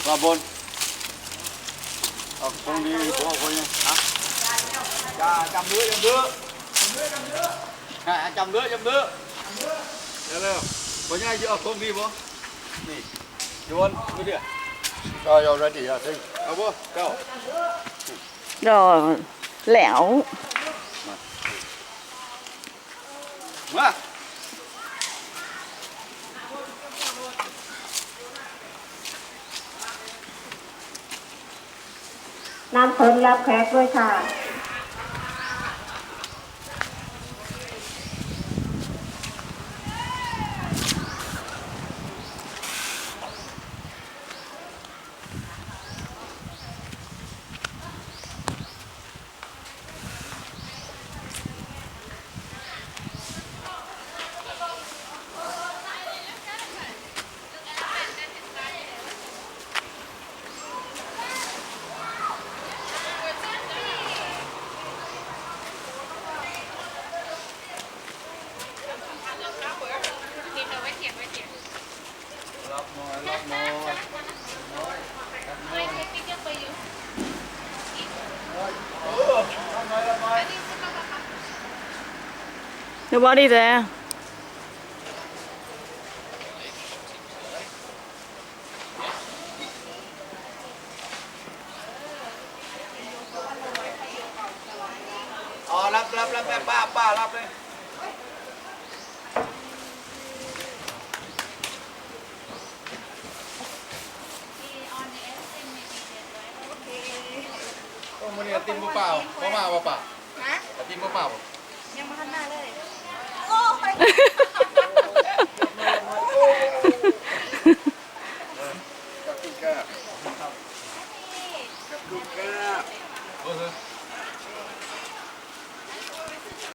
ปลาบนคงดีบอกคนนี้ฮะจำเนื้อจำเนื้อจำเนื้อเดี๋ยวเร็วคนนี้เยอะคงดีบ่นี่โยนไม่เดือดก็โยนได้ดีอ่ะสิเอาบ่เจ้าดอแหลวมาน้ำส้มรับแขกด้วยค่ะเดี๋ยวบอดี้เจ๊อ๋อรับแม่ป้ารับเลยมันเนี่ยติมเปล่าเพราะมาเปล่าฮะติมเปล่ายังมาทันหน้าเลยกับลูกแก้ว